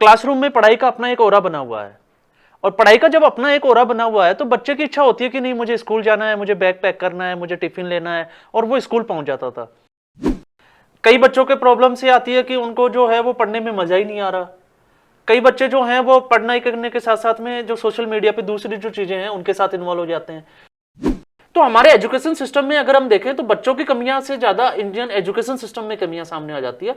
Classroom में पढ़ाई का अपना एक ऑरा बना हुआ है, और पढ़ाई का जब अपना एक ऑरा बना हुआ है तो बच्चे की इच्छा होती है कि नहीं मुझे स्कूल जाना है, मुझे बैग पैक करना है, मुझे टिफिन लेना है, और वो स्कूल पहुंच जाता था। कई बच्चों के प्रॉब्लम से आती है कि उनको जो है वो पढ़ने में मजा ही नहीं आ रहा। कई बच्चे जो हैं वो पढ़ाई करने के साथ साथ में जो सोशल मीडिया पे दूसरी जो चीजें हैं उनके साथ इन्वॉल्व हो जाते हैं। तो हमारे एजुकेशन सिस्टम में अगर हम देखें तो बच्चों की कमियां से ज्यादा इंडियन एजुकेशन सिस्टम में कमियां सामने आ जाती है।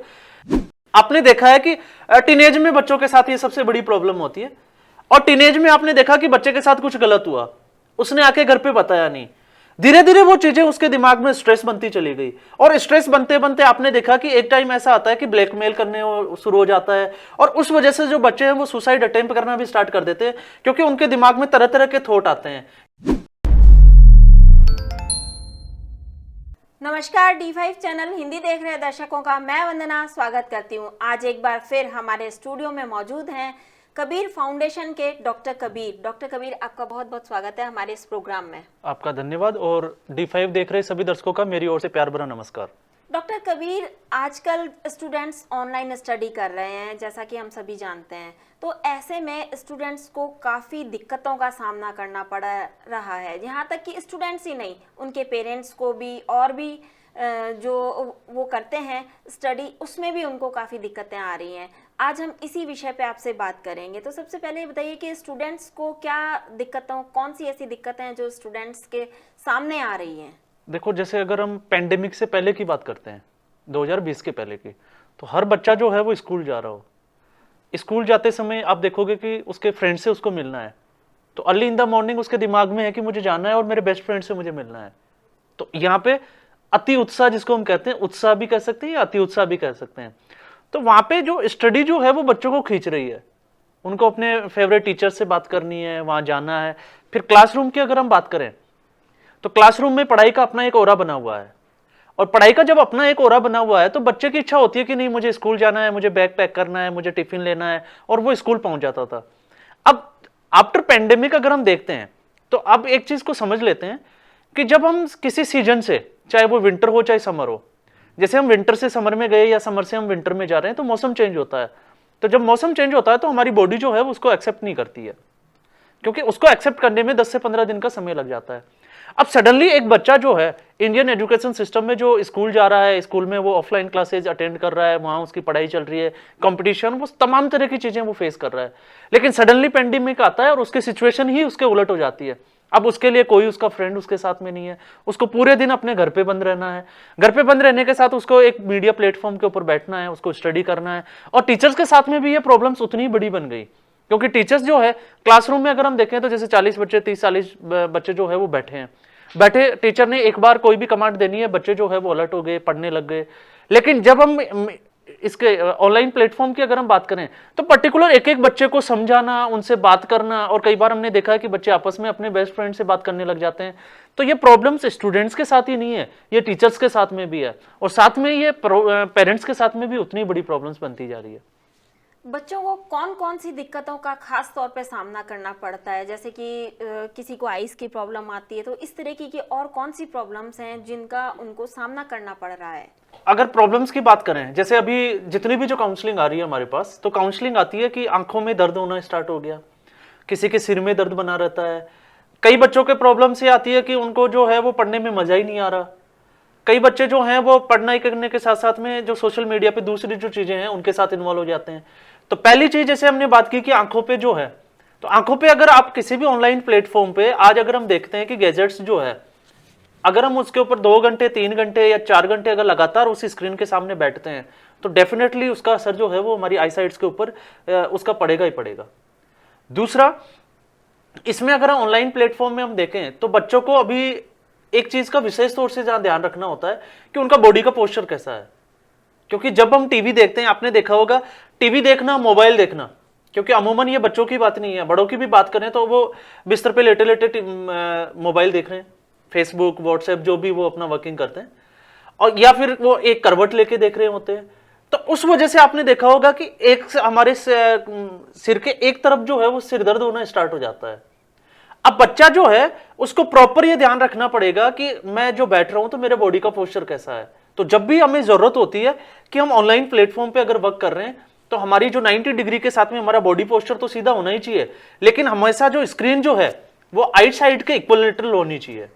आपने देखा है कि टीनेज में बच्चों के साथ ये सबसे बड़ी प्रॉब्लम होती है, और टीनेज में आपने देखा कि बच्चे के साथ कुछ गलत हुआ, उसने आके घर पे बताया नहीं, धीरे धीरे वो चीजें उसके दिमाग में स्ट्रेस बनती चली गई, और स्ट्रेस बनते बनते आपने देखा कि एक टाइम ऐसा आता है कि ब्लैकमेल करने शुरू हो जाता है, और उस वजह से जो बच्चे हैं वो सुसाइड अटेम्प्ट करना भी स्टार्ट कर देते हैं, क्योंकि उनके दिमाग में तरह तरह के थॉट आते हैं। नमस्कार, D5 चैनल हिंदी देख रहे दर्शकों का मैं वंदना स्वागत करती हूँ। आज एक बार फिर हमारे स्टूडियो में मौजूद हैं कबीर फाउंडेशन के डॉक्टर कबीर। डॉक्टर कबीर, आपका बहुत बहुत स्वागत है हमारे इस प्रोग्राम में। आपका धन्यवाद, और D5 देख रहे सभी दर्शकों का मेरी ओर से प्यार भरा नमस्कार। डॉक्टर कबीर, आजकल स्टूडेंट्स ऑनलाइन स्टडी कर रहे हैं, जैसा कि हम सभी जानते हैं, तो ऐसे में स्टूडेंट्स को काफ़ी दिक्कतों का सामना करना पड़ रहा है। यहाँ तक कि स्टूडेंट्स ही नहीं, उनके पेरेंट्स को भी, और भी जो वो करते हैं स्टडी, उसमें भी उनको काफ़ी दिक्कतें आ रही हैं। आज हम इसी विषय पे आपसे बात करेंगे। तो सबसे पहले बताइए कि स्टूडेंट्स को क्या दिक्कतों, कौन सी ऐसी दिक्कतें हैं जो स्टूडेंट्स के सामने आ रही हैं? देखो, जैसे अगर हम पेंडेमिक से पहले की बात करते हैं, 2020 के पहले की, तो हर बच्चा जो है वो स्कूल जा रहा हो। स्कूल जाते समय आप देखोगे कि उसके फ्रेंड से उसको मिलना है, तो अर्ली इन द मॉर्निंग उसके दिमाग में है कि मुझे जाना है और मेरे बेस्ट फ्रेंड से मुझे मिलना है। तो यहाँ पे अति उत्साह, जिसको हम कहते हैं, उत्साह भी कह सकते हैं या अति उत्साह भी कह सकते हैं, तो वहां पे जो स्टडी जो है वो बच्चों को खींच रही है। उनको अपने फेवरेट टीचर से बात करनी है, वहां जाना है। फिर क्लासरूम की अगर हम बात करें तो क्लासरूम में पढ़ाई का अपना एक ऑरा बना हुआ है, और पढ़ाई का जब अपना एक ऑरा बना हुआ है तो बच्चे की इच्छा होती है कि नहीं मुझे स्कूल जाना है, मुझे बैग पैक करना है, मुझे टिफिन लेना है, और वो स्कूल पहुंच जाता था। अब आफ्टर पेंडेमिक अगर हम देखते हैं तो अब एक चीज को समझ लेते हैं कि जब हम किसी सीजन से, चाहे वो विंटर हो चाहे समर हो, जैसे हम विंटर से समर में गए या समर से हम विंटर में जा रहे हैं, तो मौसम चेंज होता है। तो जब मौसम चेंज होता है तो हमारी बॉडी जो है उसको एक्सेप्ट नहीं करती है, क्योंकि उसको एक्सेप्ट करने में 10 से 15 दिन का समय लग जाता है। अब सडनली एक बच्चा जो है इंडियन एजुकेशन सिस्टम में जो स्कूल जा रहा है, स्कूल में वो ऑफलाइन क्लासेज अटेंड कर रहा है, वहां उसकी पढ़ाई चल रही है, कंपटीशन, वो तमाम तरह की चीजें वो फेस कर रहा है, लेकिन सडनली पेंडेमिक आता है और उसकी सिचुएशन ही उसके उलट हो जाती है। अब उसके लिए कोई उसका फ्रेंड उसके साथ में नहीं है, उसको पूरे दिन अपने घर पे बंद रहना है। घर पे बंद रहने के साथ उसको एक मीडिया प्लेटफॉर्म के ऊपर बैठना है, उसको स्टडी करना है, और टीचर्स के साथ में भी ये प्रॉब्लम्स उतनी बड़ी बन गई, क्योंकि टीचर्स जो है क्लासरूम में अगर हम देखें तो जैसे 40 बच्चे, 30-40 बच्चे जो है वो बैठे हैं, बैठे टीचर ने एक बार कोई भी कमांड देनी है, बच्चे जो है वो अलर्ट हो गए, पढ़ने लग गए। लेकिन जब हम इसके ऑनलाइन प्लेटफॉर्म की अगर हम बात करें तो पर्टिकुलर एक एक बच्चे को समझाना, उनसे बात करना, और कई बार हमने देखा है कि बच्चे आपस में अपने बेस्ट फ्रेंड से बात करने लग जाते हैं। तो ये प्रॉब्लम्स स्टूडेंट्स के साथ ही नहीं है, ये टीचर्स के साथ में भी है, और साथ में ये पेरेंट्स के साथ में भी उतनी बड़ी प्रॉब्लम्स बनती जा रही है। बच्चों को कौन कौन सी दिक्कतों का खास तौर पे सामना करना पड़ता है? जैसे कि किसी को आइस की प्रॉब्लम आती है, तो इस तरीके की और कौन सी प्रॉब्लम्स हैं जिनका उनको सामना करना पड़ रहा है? अगर प्रॉब्लम्स की बात करें, जैसे अभी जितनी भी जो काउंसलिंग आ रही है हमारे पास, तो काउंसलिंग आती है कि आंखों में दर्द होना स्टार्ट हो गया, किसी के सिर में दर्द बना रहता है। कई बच्चों के प्रॉब्लम से आती है कि उनको जो है वो पढ़ने में मजा ही नहीं आ रहा। कई बच्चे जो हैं वो पढ़ाई करने के साथ साथ में जो सोशल मीडिया पे दूसरी जो चीजें हैं उनके साथ इन्वॉल्व हो जाते हैं। तो पहली चीज, जैसे हमने बात की कि आंखों पे जो है, तो आंखों पे अगर आप किसी भी ऑनलाइन प्लेटफॉर्म पे आज अगर हम देखते हैं कि गैजेट्स जो है, अगर हम उसके ऊपर 2 घंटे, 3 घंटे या 4 घंटे अगर लगातार उसी स्क्रीन के सामने बैठते हैं, तो डेफिनेटली उसका असर जो है वो हमारी आई साइट्स के ऊपर उसका पड़ेगा ही पड़ेगा। दूसरा, इसमें अगर हम ऑनलाइन प्लेटफॉर्म में हम देखें तो बच्चों को अभी एक चीज का विशेष तौर से जहां ध्यान रखना होता है कि उनका बॉडी का पोस्चर कैसा है। क्योंकि जब हम टीवी देखते हैं, आपने देखा होगा, टीवी देखना, मोबाइल देखना, क्योंकि अमूमन ये बच्चों की बात नहीं है, बड़ों की भी बात करें तो वो बिस्तर पे लेटे लेटे मोबाइल देख रहे हैं, फेसबुक, व्हाट्सएप, जो भी वो अपना वर्किंग करते हैं, और या फिर वो एक करवट लेके देख रहे होते हैं। तो उस वजह से आपने देखा होगा कि एक हमारे सिर के एक तरफ जो है वो सिर दर्द होना स्टार्ट हो जाता है। अब बच्चा जो है उसको प्रॉपर ये ध्यान रखना पड़ेगा कि मैं जो बैठ रहा हूं तो मेरे बॉडी का पोस्चर कैसा है। तो जब भी हमें जरूरत होती है कि हम ऑनलाइन प्लेटफॉर्म पे अगर वर्क कर रहे हैं तो हमारी जो 90 डिग्री के साथ में हमारा बॉडी पोस्चर तो सीधा होना ही चाहिए, लेकिन हमेशा जो स्क्रीन जो है वो आइट साइड के इक्विलेटरल होनी चाहिए।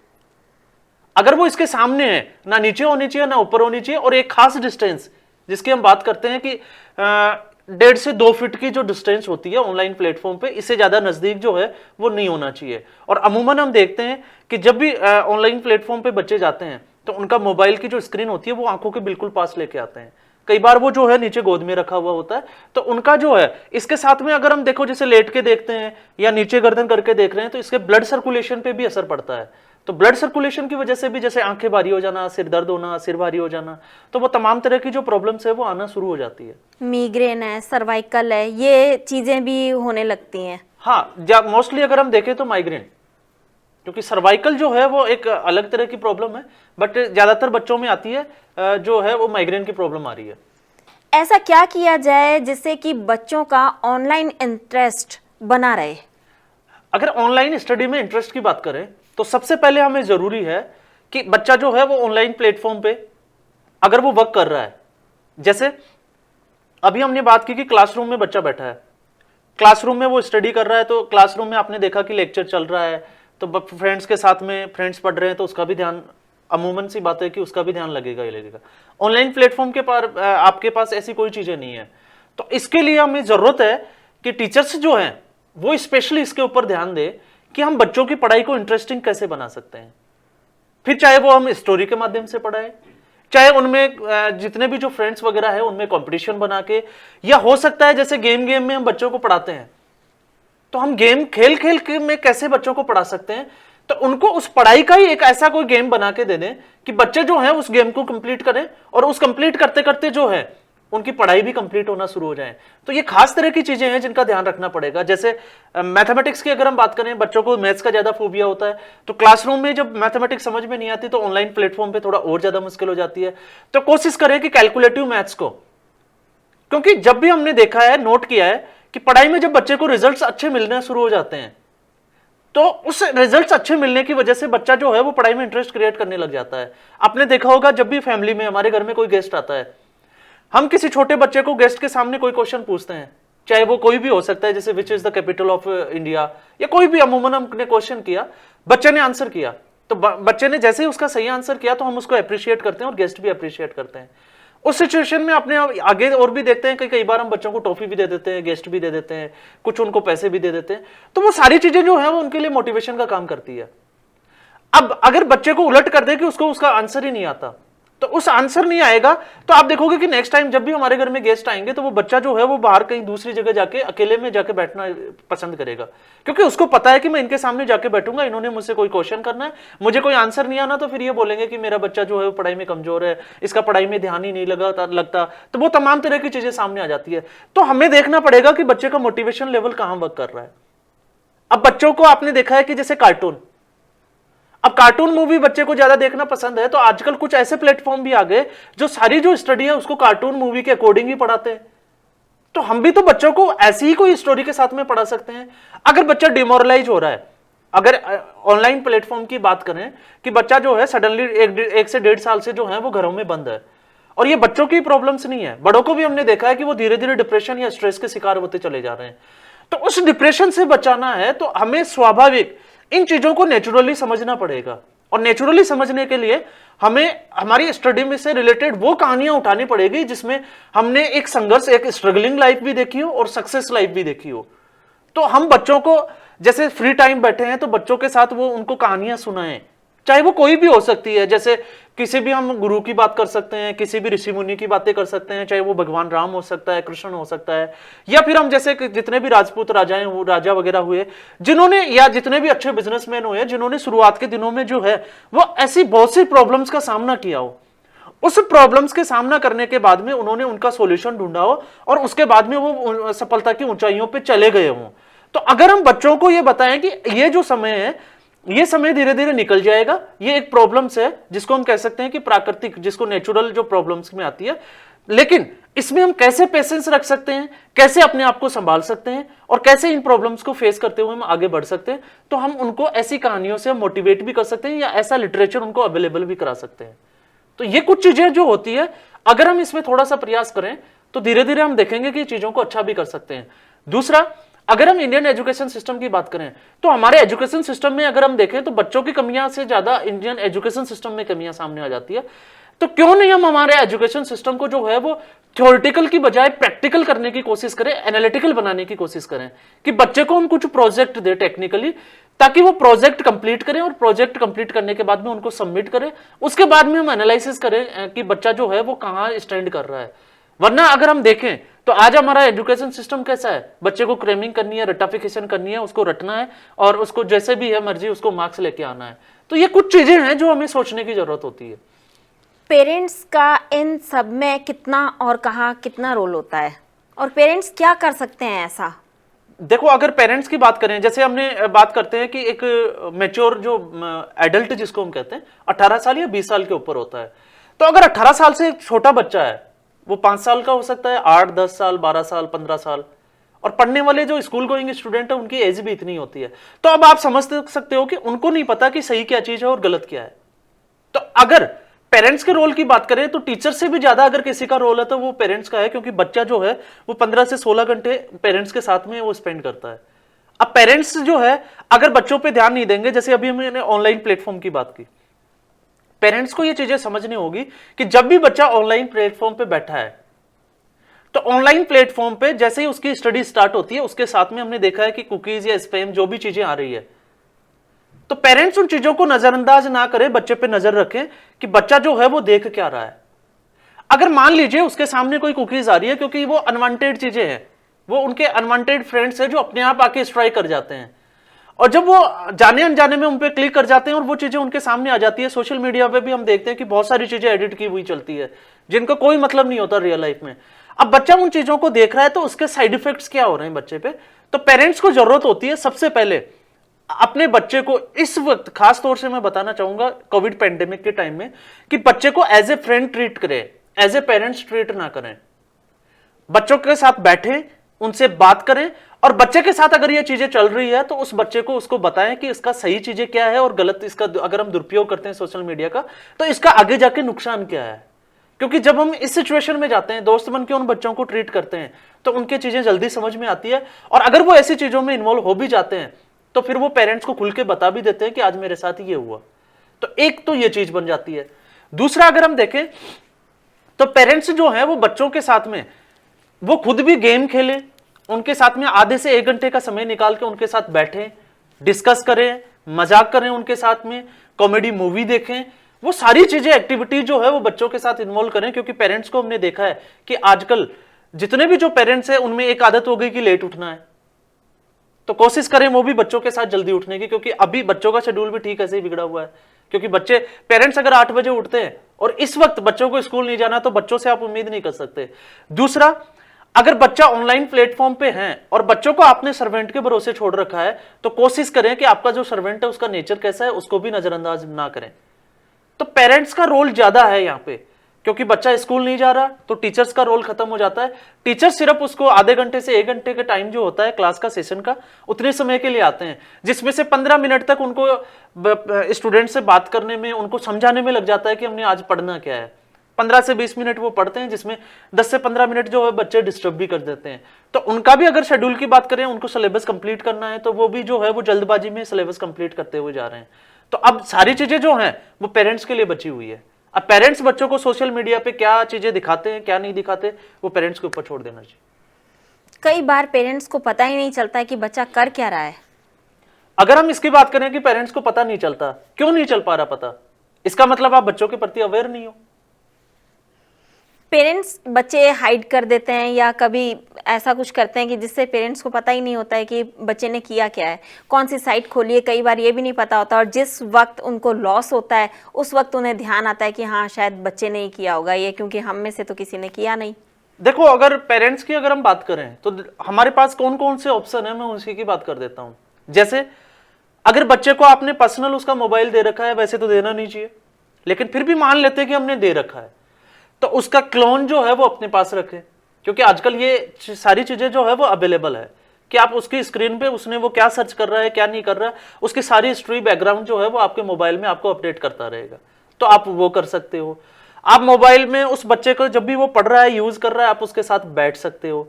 अगर वो इसके सामने है, ना नीचे होनी चाहिए ना ऊपर होनी चाहिए, और एक खास डिस्टेंस जिसकी हम बात करते हैं कि 1.5 से 2 फीट की जो डिस्टेंस होती है ऑनलाइन प्लेटफॉर्म पे, इससे ज्यादा नजदीक जो है वो नहीं होना चाहिए। और अमूमन हम देखते हैं कि जब भी ऑनलाइन प्लेटफॉर्म पे बच्चे जाते हैं तो उनका मोबाइल की जो स्क्रीन होती है वो आंखों के बिल्कुल पास लेके आते हैं। कई बार वो जो है नीचे गोद में रखा हुआ होता है, तो उनका जो है इसके साथ में अगर हम देखो जैसे लेट के देखते हैं या नीचे गर्दन करके देख रहे हैं, तो इसके ब्लड सर्कुलेशन पे भी असर पड़ता है। तो ब्लड सर्कुलेशन की वजह से भी जैसे आंखें भारी हो जाना, सिर दर्द होना, सिर भारी हो जाना, तो वो तमाम तरह की जो प्रॉब्लम्स है वो आना शुरू हो जाती है। मिग्रेन है, सर्वाइकल है, ये चीजें भी होने लगती हैं। हाँ, मोस्टली अगर हम देखें तो माइग्रेन, क्योंकि सर्वाइकल जो है वो एक अलग तरह की प्रॉब्लम है, बट ज्यादातर बच्चों में आती है जो है वो माइग्रेन की प्रॉब्लम आ रही है। ऐसा क्या किया जाए जिससे कि बच्चों का ऑनलाइन इंटरेस्ट बना रहे? अगर ऑनलाइन स्टडी में इंटरेस्ट की बात करें तो सबसे पहले हमें जरूरी है कि बच्चा जो है वो ऑनलाइन प्लेटफॉर्म पे अगर वो वर्क कर रहा है, जैसे अभी हमने बात की कि क्लासरूम में बच्चा बैठा है, क्लासरूम में वो स्टडी कर रहा है, तो क्लासरूम में आपने देखा कि लेक्चर चल रहा है, तो फ्रेंड्स के साथ में फ्रेंड्स पढ़ रहे हैं तो उसका भी ध्यान, अमूमन सी बात है कि उसका भी ध्यान लगेगा ही लगेगा। ऑनलाइन प्लेटफॉर्म के पार आपके पास ऐसी कोई चीजें नहीं है, तो इसके लिए हमें जरूरत है कि टीचर्स जो हैं वो स्पेशली इसके ऊपर ध्यान दे कि हम बच्चों की पढ़ाई को इंटरेस्टिंग कैसे बना सकते हैं। फिर चाहे वो हम स्टोरी के माध्यम से पढ़ाएं, चाहे उनमें जितने भी जो फ्रेंड्स वगैरह है उनमें कंपटीशन बना के, या हो सकता है जैसे गेम में हम बच्चों को पढ़ाते हैं, तो हम गेम खेल के में कैसे बच्चों को पढ़ा सकते हैं, तो उनको उस पढ़ाई का ही एक ऐसा कोई गेम बना के दे दें कि बच्चे जो हैं उस गेम को कंप्लीट करें, और उस कंप्लीट करते करते जो है उनकी पढ़ाई भी कंप्लीट होना शुरू हो जाए। तो ये खास तरह की चीजें हैं जिनका ध्यान रखना पड़ेगा। जैसे मैथमेटिक्स की अगर हम बात करें, बच्चों को मैथ्स का ज्यादा फोबिया होता है, तो क्लासरूम में जब मैथमेटिक्स समझ में नहीं आती तो ऑनलाइन प्लेटफॉर्म पे थोड़ा और ज्यादा मुश्किल हो जाती है। तो कोशिश करें कि कैलकुलेटिव मैथ्स को, क्योंकि जब भी हमने देखा है, नोट किया है कि पढ़ाई में जब बच्चे को रिजल्ट्स अच्छे मिलने शुरू हो जाते हैं, तो उस रिजल्ट्स अच्छे मिलने की वजह से बच्चा जो है वो पढ़ाई में इंटरेस्ट क्रिएट करने लग जाता है। आपने देखा होगा जब भी फैमिली में हमारे घर में कोई गेस्ट आता है, हम किसी छोटे बच्चे को गेस्ट के सामने कोई क्वेश्चन पूछते हैं, चाहे वो कोई भी हो सकता है, जैसे which is the capital of India, या कोई भी अमूमन हमने क्वेश्चन किया, बच्चे ने आंसर किया, तो बच्चे ने जैसे ही उसका सही आंसर किया तो हम उसको अप्रिशिएट करते हैं और गेस्ट भी अप्रिशिएट करते हैं। उस सिचुएशन में अपने आगे और भी देखते हैं कि कई बार हम बच्चों को टॉफी भी दे देते हैं, गेस्ट भी दे देते हैं, कुछ उनको पैसे भी दे देते हैं, तो वो सारी चीजें जो है वो उनके लिए मोटिवेशन का काम करती है। अब अगर बच्चे को उलट कर दे कि उसको उसका आंसर ही नहीं आता, तो उस आंसर नहीं आएगा, तो आप देखोगे कि नेक्स्ट टाइम जब भी हमारे घर में गेस्ट आएंगे तो वो बच्चा जो है वो बाहर कहीं दूसरी जगह जाके अकेले में जाके बैठना पसंद करेगा, क्योंकि उसको पता है कि मैं इनके सामने जाके बैठूंगा, इन्होंने मुझसे कोई क्वेश्चन करना है, मुझे कोई आंसर नहीं आना, तो फिर ये बोलेंगे कि मेरा बच्चा जो है वो पढ़ाई में कमजोर है, इसका पढ़ाई में ध्यान ही नहीं लगता, तो वो तमाम तरह की चीजें सामने आ जाती है। तो हमें देखना पड़ेगा कि बच्चे का मोटिवेशन लेवल कहां वर्क कर रहा है। अब बच्चों को आपने देखा है कि जैसे कार्टून, अब कार्टून मूवी बच्चे को ज्यादा देखना पसंद है, तो आजकल कुछ ऐसे प्लेटफॉर्म भी आ गए जो सारी जो स्टडी है उसको कार्टून मूवी के अकॉर्डिंग ही पढ़ाते हैं। तो हम भी तो बच्चों को ऐसी ही कोई स्टोरी के साथ में पढ़ा सकते हैं। अगर बच्चा डिमोरलाइज हो रहा है, अगर ऑनलाइन प्लेटफॉर्म की बात करें कि बच्चा जो है सडनली 1 से 1.5 साल से जो है वो घरों में बंद है, और ये बच्चों की प्रॉब्लम्स नहीं है, बड़ों को भी हमने देखा है कि वो धीरे धीरे डिप्रेशन या स्ट्रेस के शिकार होते चले जा रहे हैं। तो उस डिप्रेशन से बचाना है तो हमें स्वाभाविक इन चीजों को नेचुरली समझना पड़ेगा, और नेचुरली समझने के लिए हमें हमारी स्टडी में से रिलेटेड वो कहानियां उठानी पड़ेगी जिसमें हमने एक संघर्ष, एक स्ट्रगलिंग लाइफ भी देखी हो और सक्सेस लाइफ भी देखी हो। तो हम बच्चों को जैसे फ्री टाइम बैठे हैं तो बच्चों के साथ वो उनको कहानियां सुनाएं, चाहे वो कोई भी हो सकती है, जैसे किसी भी हम गुरु की बात कर सकते हैं, किसी भी ऋषि मुनि की बातें कर सकते हैं, चाहे वो भगवान राम हो सकता है, कृष्ण हो सकता है, या फिर हम जैसे जितने भी राजपूत राजा वगैरह हुए जिन्होंने, या जितने भी अच्छे बिजनेसमैन हुए जिन्होंने शुरुआत के दिनों में जो है वो ऐसी बहुत सी प्रॉब्लम्स का सामना किया हो, उस प्रॉब्लम्स के सामना करने के बाद में उन्होंने उनका सॉल्यूशन ढूंढा हो और उसके बाद में वो सफलता की ऊंचाइयों पे चले गए हों। तो अगर हम बच्चों को ये बताएं कि ये जो समय है, ये समय धीरे धीरे निकल जाएगा, ये एक प्रॉब्लम्स है जिसको हम कह सकते हैं कि प्राकृतिक, जिसको नेचुरल जो प्रॉब्लम्स में आती है, लेकिन इसमें हम कैसे पेशेंस रख सकते हैं, कैसे अपने आप को संभाल सकते हैं और कैसे इन प्रॉब्लम्स को फेस करते हुए हम आगे बढ़ सकते हैं, तो हम उनको ऐसी कहानियों से मोटिवेट भी कर सकते हैं या ऐसा लिटरेचर उनको अवेलेबल भी करा सकते हैं। तो ये कुछ चीजें जो होती है, अगर हम इसमें थोड़ा सा प्रयास करें तो धीरे धीरे हम देखेंगे कि चीजों को अच्छा भी कर सकते हैं। दूसरा, अगर हम इंडियन एजुकेशन सिस्टम की बात करें तो हमारे एजुकेशन सिस्टम में अगर हम देखें तो बच्चों की कमियां से ज्यादा इंडियन एजुकेशन सिस्टम में कमियां सामने आ जाती है। तो क्यों नहीं हम हमारे एजुकेशन सिस्टम को जो है वो थ्योरेटिकल की बजाय प्रैक्टिकल करने की कोशिश करें, एनालिटिकल बनाने की कोशिश करें, कि बच्चे को हम कुछ प्रोजेक्ट दे टेक्निकली, ताकि वो प्रोजेक्ट कंप्लीट करें और प्रोजेक्ट कंप्लीट करने के बाद में उनको सबमिट करें। उसके बाद में हम एनालिसिस करें कि बच्चा जो है वो कहाँ स्टैंड कर रहा है। वरना अगर हम देखें तो आज हमारा एजुकेशन सिस्टम कैसा है, बच्चे को क्रेमिंग करनी है, रटाफिकेशन करनी है, उसको रटना है और उसको जैसे भी है मर्जी उसको मार्क्स लेके आना है। तो ये कुछ चीजें हैं जो हमें सोचने की जरूरत होती है। पेरेंट्स का इन सब में कितना और कहाँ कितना रोल होता है, और पेरेंट्स क्या कर सकते हैं ऐसा? देखो, अगर पेरेंट्स की बात करें, जैसे हमने बात करते हैं कि एक मैच्योर जो एडल्ट जिसको हम कहते हैं 18 साल या 20 साल के ऊपर होता है। तो अगर 18 साल से छोटा बच्चा है, वो 5 साल का हो सकता है, 8, 10 साल, 12 साल, 15 साल, और पढ़ने वाले जो स्कूल गोइंग स्टूडेंट है उनकी एज भी इतनी होती है। तो अब आप समझ सकते हो कि उनको नहीं पता कि सही क्या चीज है और गलत क्या है। तो अगर पेरेंट्स के रोल की बात करें तो टीचर से भी ज्यादा अगर किसी का रोल है तो वो पेरेंट्स का है, क्योंकि बच्चा जो है वो 15 से 16 घंटे पेरेंट्स के साथ में वो स्पेंड करता है। अब पेरेंट्स जो है अगर बच्चों पे ध्यान नहीं देंगे, जैसे अभी हमने ऑनलाइन प्लेटफॉर्म की बात की, पेरेंट्स को ये चीजें समझनी होगी कि जब भी बच्चा ऑनलाइन प्लेटफॉर्म पे बैठा है तो ऑनलाइन प्लेटफॉर्म पे जैसे ही उसकी स्टडी स्टार्ट होती है उसके साथ में हमने देखा है कि कुकीज या स्पैम जो भी चीजें आ रही है, तो पेरेंट्स उन चीजों को नजरअंदाज ना करें, बच्चे पे नजर रखें कि बच्चा जो है वो देख क्या रहा है। अगर मान लीजिए उसके सामने कोई कुकीज आ रही है, क्योंकि वो अनवांटेड चीजें हैं, वो उनके अनवांटेड फ्रेंड्स हैं जो अपने आप आके स्ट्राइक कर जाते हैं, और जब वो जाने अनजाने में उन पे क्लिक कर जाते हैं और वो चीजें उनके सामने आ जाती है। सोशल मीडिया पे भी हम देखते हैं कि बहुत सारी चीजें एडिट की हुई चलती है जिनका कोई मतलब नहीं होता रियल लाइफ में। अब बच्चा उन चीजों को देख रहा है तो उसके साइड इफेक्ट्स क्या हो रहे हैं बच्चे पे। तो पेरेंट्स को जरूरत होती है सबसे पहले अपने बच्चे को, इस वक्त खास तौर से मैं बताना चाहूंगा कोविड पेंडेमिक के टाइम में, कि बच्चे को एज ए फ्रेंड ट्रीट करें, एज ए पेरेंट्स ट्रीट ना करें। बच्चों के साथ बैठें, उनसे बात करें, और बच्चे के साथ अगर ये चीजें चल रही है तो उस बच्चे को उसको बताएं कि इसका सही चीजें क्या है और गलत, इसका अगर हम दुरुपयोग करते हैं सोशल मीडिया का तो इसका आगे जाके नुकसान क्या है। क्योंकि जब हम इस सिचुएशन में जाते हैं, दोस्त बन के उन बच्चों को ट्रीट करते हैं, तो उनकी चीजें जल्दी समझ में आती है, और अगर वो ऐसी चीजों में इन्वॉल्व हो भी जाते हैं तो फिर वो पेरेंट्स को खुल के बता भी देते हैं कि आज मेरे साथ ये हुआ। तो एक तो ये चीज बन जाती है। दूसरा, अगर हम देखें तो पेरेंट्स जो है वो बच्चों के साथ में वो खुद भी गेम खेलें, उनके साथ में आधे से 1 घंटे का समय निकाल के उनके साथ बैठें, डिस्कस करें, मजाक करें उनके साथ में, कॉमेडी मूवी देखें, वो सारी चीजें एक्टिविटी जो है वो बच्चों के साथ इन्वॉल्व करें। क्योंकि पेरेंट्स को हमने देखा है कि आजकल जितने भी जो पेरेंट्स हैं उनमें एक आदत हो गई कि लेट उठना है, तो कोशिश करें वो भी बच्चों के साथ जल्दी उठने की, क्योंकि अभी बच्चों का शेड्यूल भी ठीक ऐसे ही बिगड़ा हुआ है। क्योंकि बच्चे, पेरेंट्स अगर 8 बजे उठते हैं और इस वक्त बच्चों को स्कूल नहीं जाना तो बच्चों से आप उम्मीद नहीं कर सकते। दूसरा, अगर बच्चा ऑनलाइन प्लेटफॉर्म पे है और बच्चों को आपने सर्वेंट के भरोसे छोड़ रखा है तो कोशिश करें कि आपका जो सर्वेंट है उसका नेचर कैसा है उसको भी नजरअंदाज ना करें। तो पेरेंट्स का रोल ज्यादा है यहाँ पे, क्योंकि बच्चा स्कूल नहीं जा रहा तो टीचर्स का रोल खत्म हो जाता है। टीचर सिर्फ उसको आधे घंटे से 1 घंटे का टाइम जो होता है क्लास का, सेशन का, उतने समय के लिए आते हैं, जिसमें से 15 मिनट तक उनको स्टूडेंट से बात करने में, उनको समझाने में लग जाता है कि हमने आज पढ़ना क्या है। 15 से 20 मिनट वो पढ़ते हैं, जिसमें 10 से 15 मिनट जो है बच्चे डिस्टर्ब भी कर देते हैं। तो उनका भी अगर शेड्यूल की बात करें, उनको सिलेबस कंप्लीट करना है तो वो भी जो है वो जल्दबाजी में सिलेबस कंप्लीट करते हुए जा रहे हैं। तो अब सारी चीजें जो हैं वो पेरेंट्स के लिए बची हुई है। अब पेरेंट्स बच्चों को सोशल मीडिया पे क्या चीजें दिखाते हैं क्या नहीं दिखाते वो पेरेंट्स के ऊपर छोड़ देना चाहिए। कई बार पेरेंट्स को पता ही नहीं चलता है कि बच्चा कर क्या रहा है। अगर हम इसकी बात करें कि पेरेंट्स को पता नहीं चलता, क्यों नहीं चल पा रहा पता, इसका मतलब आप बच्चों के प्रति अवेयर नहीं हो। पेरेंट्स बच्चे हाइड कर देते हैं या कभी ऐसा कुछ करते हैं कि जिससे पेरेंट्स को पता ही नहीं होता है कि बच्चे ने किया क्या है, कौन सी साइट खोली है, कई बार ये भी नहीं पता होता, और जिस वक्त उनको लॉस होता है उस वक्त उन्हें ध्यान आता है कि हाँ शायद बच्चे ने ही किया होगा ये, क्योंकि हम में से तो किसी ने किया नहीं। देखो, अगर पेरेंट्स की अगर हम बात करें तो हमारे पास कौन कौन से ऑप्शन है, मैं उसी की बात कर देता हूं। जैसे अगर बच्चे को आपने पर्सनल उसका मोबाइल दे रखा है, वैसे तो देना नहीं चाहिए, लेकिन फिर भी मान लेते हैं कि हमने दे रखा है, तो उसका क्लोन जो है वो अपने पास रखें। क्योंकि आजकल ये सारी चीजें जो है वो अवेलेबल है कि आप उसकी स्क्रीन पे उसने वो क्या सर्च कर रहा है क्या नहीं कर रहा है, उसकी सारी हिस्ट्री बैकग्राउंड जो है वो आपके मोबाइल में आपको अपडेट करता रहेगा, तो आप वो कर सकते हो। आप मोबाइल में उस बच्चे को जब भी वो पढ़ रहा है, यूज कर रहा है, आप उसके साथ बैठ सकते हो।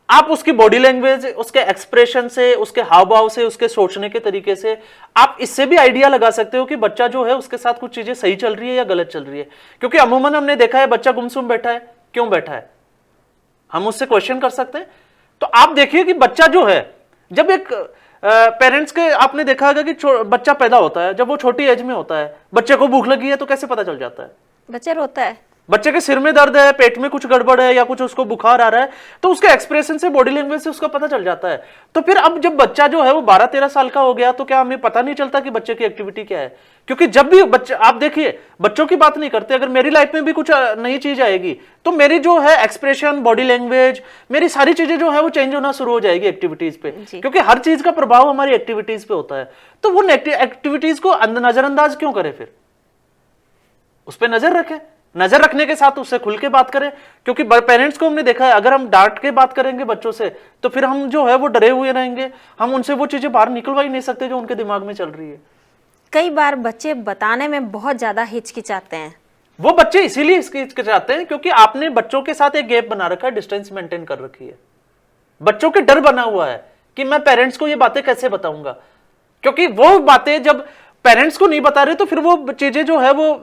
आप उसकी बॉडी लैंग्वेज, उसके एक्सप्रेशन से, उसके हाव भाव से, उसके सोचने के तरीके से आप इससे भी आइडिया लगा सकते हो कि बच्चा जो है उसके साथ कुछ चीजें सही चल रही है या गलत चल रही है। क्योंकि अमूमन हमने देखा है बच्चा गुमसुम बैठा है, क्यों बैठा है, हम उससे क्वेश्चन कर सकते हैं। तो आप देखिए कि बच्चा जो है, जब एक पेरेंट्स के आपने देखा होगा कि बच्चा पैदा होता है, जब वो छोटी एज में होता है, बच्चे को भूख लगी है तो कैसे पता चल जाता है? बच्चा रोता है, बच्चे के सिर में दर्द है, पेट में कुछ गड़बड़ है या कुछ उसको बुखार आ रहा है, तो उसके एक्सप्रेशन से, बॉडी लैंग्वेज से उसका पता चल जाता है। तो फिर अब जब बच्चा जो है वो 12-13 साल का हो गया तो क्या हमें पता नहीं चलता कि बच्चे की एक्टिविटी क्या है? क्योंकि जब भी बच्चे, आप देखिए बच्चों की बात नहीं करते, अगर मेरी लाइफ में भी कुछ नई चीज आएगी तो मेरी जो है एक्सप्रेशन, बॉडी लैंग्वेज, मेरी सारी चीजें जो है वो चेंज होना शुरू हो जाएगी एक्टिविटीज पे, क्योंकि हर चीज का प्रभाव हमारी एक्टिविटीज पे होता है। तो वो एक्टिविटीज को नजरअंदाज क्यों करें? फिर उस पर नजर रखें, नजर रखने के साथ उससे खुल के बात करें। क्योंकि पेरेंट्स को हमने देखा है, अगर हम डांट के बात करेंगे बच्चों से तो फिर हम जो है वो डरे हुए रहेंगे, हम उनसे वो चीजें बाहर निकलवा ही नहीं सकते जो उनके दिमाग में चल रही है। कई बार बच्चे बताने में बहुत ज्यादा हिचकिचाते हैं। वो बच्चे इसीलिए हिचकिचाते हैं क्योंकि आपने बच्चों के साथ एक गैप बना रखा है, डिस्टेंस मेंटेन कर रखी है। बच्चों के डर बना हुआ है कि मैं पेरेंट्स को ये बातें कैसे बताऊंगा, क्योंकि वो बातें जब पेरेंट्स को नहीं बता रहे तो फिर वो चीजें जो है वो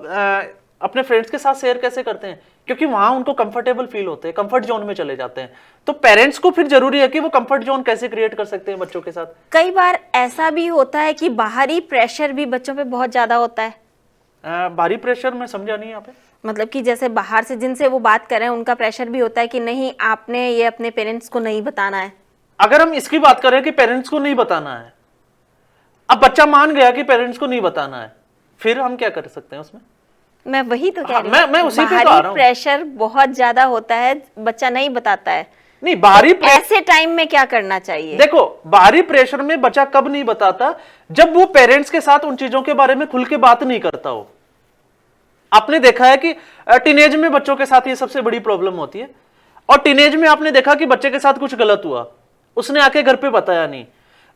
अपने फ्रेंड्स के साथ शेयर कैसे करते हैं? क्योंकि वहां उनको कंफर्टेबल फील होते हैं, कंफर्ट जोन में चले जाते हैं। तो पेरेंट्स को फिर जरूरी है कि वो कंफर्ट जोन कैसे क्रिएट कर सकते हैं बच्चों के साथ। कई बार ऐसा भी होता है कि बाहरी प्रेशर भी बच्चों पे बहुत ज्यादा होता है। बाहरी प्रेशर मैं समझा नहीं यहाँ पे। मतलब कि जैसे बाहर से जिनसे वो बात कर रहे हैं उनका प्रेशर भी होता है कि नहीं, आपने ये अपने पेरेंट्स को नहीं बताना है। अगर हम इसकी बात करें कि पेरेंट्स को नहीं बताना है, अब बच्चा मान गया कि पेरेंट्स को नहीं बताना है, फिर हम क्या कर सकते हैं उसमें? मैं वही तो कह रही हूँ, मैं उसी पे तो आ रहा हूँ। प्रेशर बहुत ज्यादा होता है, बच्चा नहीं बताता है। नहीं, बाहरी तो ऐसे टाइम में क्या करना चाहिए? देखो, बाहरी प्रेशर में बच्चा कब नहीं बताता? जब वो पेरेंट्स के साथ उन चीजों के बारे में खुल के बात नहीं करता हो। आपने देखा है कि टीनेज में बच्चों के साथ ये सबसे बड़ी प्रॉब्लम होती है। और टीनेज में आपने देखा कि बच्चे के साथ कुछ गलत हुआ, उसने आके घर पे बताया नहीं,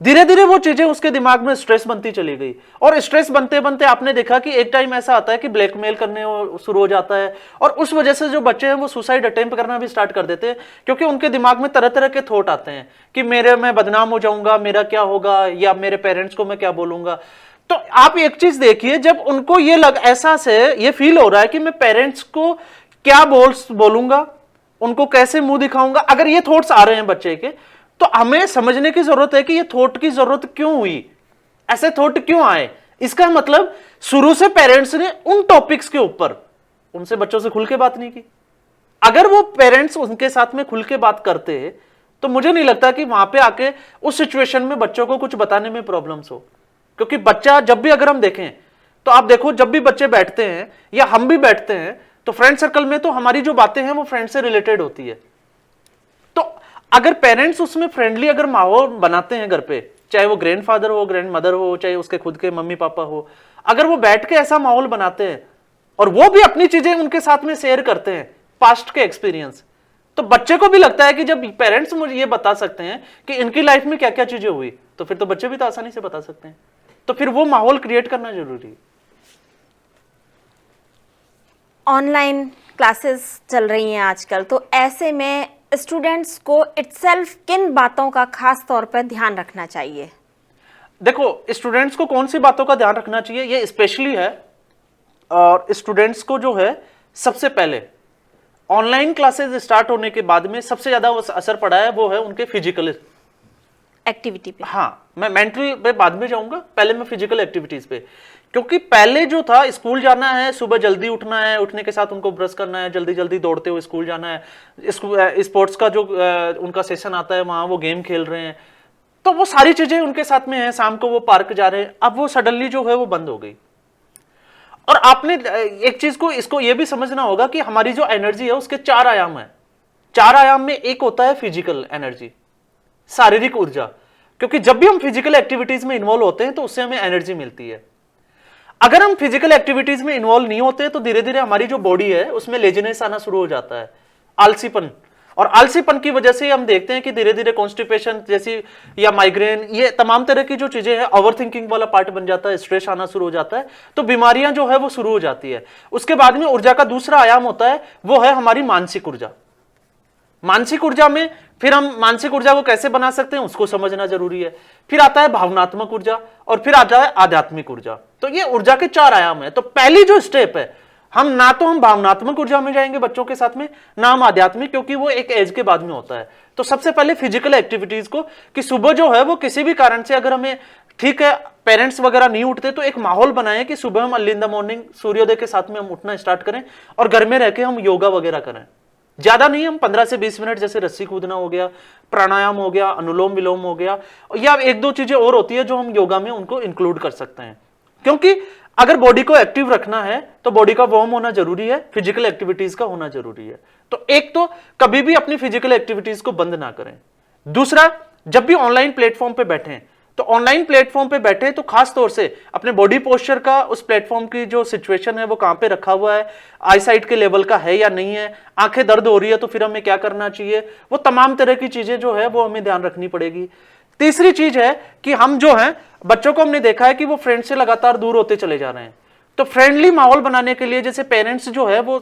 धीरे धीरे वो चीजें उसके दिमाग में स्ट्रेस बनती चली गई। और स्ट्रेस बनते बनते आपने देखा कि एक टाइम ऐसा आता है कि ब्लैकमेल करने शुरू हो जाता है, और उस वजह से जो बच्चे हैं वो सुसाइड अटेम्प्ट करना भी स्टार्ट कर देते हैं, क्योंकि उनके दिमाग में तरह तरह के थॉट आते हैं कि मैं बदनाम हो जाऊंगा, मेरा क्या होगा, या मेरे पेरेंट्स को मैं क्या बोलूंगा। तो आप एक चीज देखिए, जब उनको ऐसा से ये फील हो रहा है कि मैं पेरेंट्स को क्या बोलूंगा, उनको कैसे मुंह दिखाऊंगा, अगर ये थॉट्स आ रहे हैं बच्चे के, तो हमें समझने की जरूरत है कि ये थॉट की जरूरत क्यों हुई, ऐसे थॉट क्यों आए। इसका मतलब शुरू से पेरेंट्स ने उन टॉपिक्स के ऊपर उनसे बच्चों से खुल के बात नहीं की। अगर वो पेरेंट्स उनके साथ में खुल के बात करते तो मुझे नहीं लगता कि वहां पे आके उस सिचुएशन में बच्चों को कुछ बताने में प्रॉब्लम्स हो। क्योंकि बच्चा जब भी, अगर हम देखें तो आप देखो, जब भी बच्चे बैठते हैं या हम भी बैठते हैं तो फ्रेंड सर्कल में तो हमारी जो बातें हैं वो फ्रेंड से रिलेटेड होती है। तो अगर पेरेंट्स उसमें फ्रेंडली अगर माहौल बनाते हैं घर पे, चाहे वो ग्रैंडफादर हो, ग्रैंड मदर हो, चाहे उसके खुद के मम्मी पापा हो, अगर वो बैठ के ऐसा माहौल बनाते हैं और वो भी अपनी चीजें उनके साथ में शेयर करते हैं, पास्ट के एक्सपीरियंस, तो बच्चे को भी लगता है कि जब पेरेंट्स मुझे ये बता सकते हैं कि इनकी लाइफ में क्या क्या चीजें हुई, तो फिर तो बच्चे भी तो आसानी से बता सकते हैं। तो फिर वो माहौल क्रिएट करना जरूरी है। ऑनलाइन क्लासेस चल रही हैं आजकल, तो ऐसे में स्टूडेंट्स को इटसेल्फ किन बातों का खास तौर पर ध्यान रखना चाहिए? देखो, स्टूडेंट्स को कौन सी बातों का ध्यान रखना चाहिए ये स्पेशली है, और स्टूडेंट्स को जो है सबसे पहले ऑनलाइन क्लासेस स्टार्ट होने के बाद में सबसे ज्यादा असर पड़ा है वो है उनके फिजिकल एक्टिविटी पे। हाँ, मैं मेंटल पे बाद में जाऊंगा, पहले मैं फिजिकल एक्टिविटीज पे। क्योंकि पहले जो था, स्कूल जाना है, सुबह जल्दी उठना है, उठने के साथ उनको ब्रश करना है, जल्दी जल्दी दौड़ते हुए स्कूल जाना है, स्पोर्ट्स का जो उनका सेशन आता है वहां वो गेम खेल रहे हैं, तो वो सारी चीजें उनके साथ में है। शाम को वो पार्क जा रहे हैं, अब वो सडनली जो है वो बंद हो गई। और आपने एक चीज को इसको ये भी समझना होगा कि हमारी जो एनर्जी है उसके 4 आयाम है। 4 आयाम में एक होता है फिजिकल एनर्जी, शारीरिक ऊर्जा, क्योंकि जब भी हम फिजिकल एक्टिविटीज में इन्वॉल्व होते हैं तो उससे हमें एनर्जी मिलती है। अगर हम फिजिकल एक्टिविटीज में इन्वॉल्व नहीं होते तो धीरे धीरे हमारी जो बॉडी है उसमें लेजीनेस आना शुरू हो जाता है, आलसीपन, और आलसीपन की वजह से हम देखते हैं कि धीरे धीरे कॉन्स्टिपेशन जैसी या माइग्रेन, ये तमाम तरह की जो चीजें हैं, ओवर थिंकिंग वाला पार्ट बन जाता है, स्ट्रेस आना शुरू हो जाता है, तो बीमारियां जो है वो शुरू हो जाती है। उसके बाद में ऊर्जा का दूसरा आयाम होता है, वो है हमारी मानसिक ऊर्जा। मानसिक ऊर्जा में फिर हम मानसिक ऊर्जा को कैसे बना सकते हैं उसको समझना जरूरी है। फिर आता है भावनात्मक ऊर्जा और फिर आता है आध्यात्मिक ऊर्जा। तो ये ऊर्जा के 4 आयाम है। तो पहली जो स्टेप है, हम भावनात्मक ऊर्जा में जाएंगे बच्चों के साथ में, ना हम आध्यात्मिक, क्योंकि वो एक एज के बाद में होता है। तो सबसे पहले फिजिकल एक्टिविटीज को, कि सुबह जो है वो किसी भी कारण से अगर हमें, ठीक है पेरेंट्स वगैरह नहीं उठते, तो एक माहौल बनाएं कि सुबह हम अर्ली इन द मॉर्निंग सूर्योदय के साथ में हम उठना स्टार्ट करें और घर में रह के हम योगा वगैरह करें। ज्यादा नहीं, हम 15 से 20 मिनट, जैसे रस्सी कूदना हो गया, प्राणायाम हो गया, अनुलोम विलोम हो गया, या 1-2 चीजें और होती है जो हम योगा में उनको इंक्लूड कर सकते हैं। क्योंकि अगर बॉडी को एक्टिव रखना है तो बॉडी का वार्म होना जरूरी है, फिजिकल एक्टिविटीज का होना जरूरी है। तो एक तो कभी भी अपनी फिजिकल एक्टिविटीज को बंद ना करें। दूसरा, जब भी ऑनलाइन प्लेटफॉर्म पे बैठें, तो ऑनलाइन प्लेटफॉर्म पे बैठे तो खास तौर से अपने बॉडी पोस्चर का, उस प्लेटफॉर्म की जो सिचुएशन है वो कहां पे रखा हुआ है, आईसाइट के लेवल का है या नहीं है, आंखें दर्द हो रही है तो फिर हमें क्या करना चाहिए, वो तमाम तरह की चीजें जो है वो हमें ध्यान रखनी पड़ेगी। तीसरी चीज है कि हम जो है, बच्चों को हमने देखा है कि वो फ्रेंड से लगातार दूर होते चले जा रहे हैं। तो फ्रेंडली माहौल बनाने के लिए, जैसे पेरेंट्स जो है वो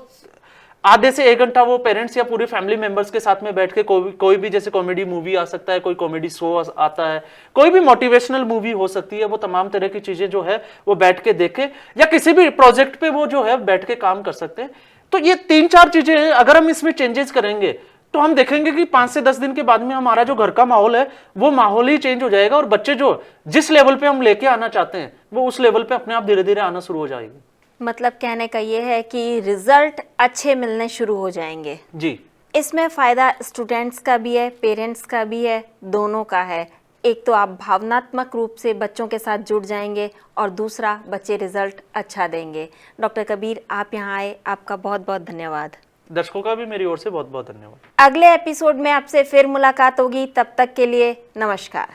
आधे से 1 घंटा वो पेरेंट्स या पूरे फैमिली मेंबर्स के साथ में बैठ के कोई भी, जैसे कॉमेडी मूवी आ सकता है, कोई कॉमेडी शो आता है, कोई भी मोटिवेशनल मूवी हो सकती है, वो तमाम तरह की चीजें जो है वो बैठ के देखे, या किसी भी प्रोजेक्ट पे वो जो है बैठ के काम कर सकते हैं। तो ये 3-4 चीजें हैं, अगर हम इसमें चेंजेस करेंगे तो हम देखेंगे कि 5 से 10 दिन के बाद में हमारा जो घर का माहौल है वो माहौल ही चेंज हो जाएगा, और बच्चे जो जिस लेवल पे हम लेके आना चाहते हैं वो उस लेवल पे अपने आप धीरे धीरे आना शुरू हो जाएगी। मतलब कहने का ये है कि रिजल्ट अच्छे मिलने शुरू हो जाएंगे जी। इसमें फ़ायदा स्टूडेंट्स का भी है, पेरेंट्स का भी है, दोनों का है। एक तो आप भावनात्मक रूप से बच्चों के साथ जुड़ जाएंगे और दूसरा बच्चे रिजल्ट अच्छा देंगे। डॉक्टर कबीर, आप यहाँ आए, आपका बहुत बहुत धन्यवाद। दर्शकों का भी मेरी ओर से बहुत बहुत धन्यवाद। अगले एपिसोड में आपसे फिर मुलाकात होगी, तब तक के लिए नमस्कार।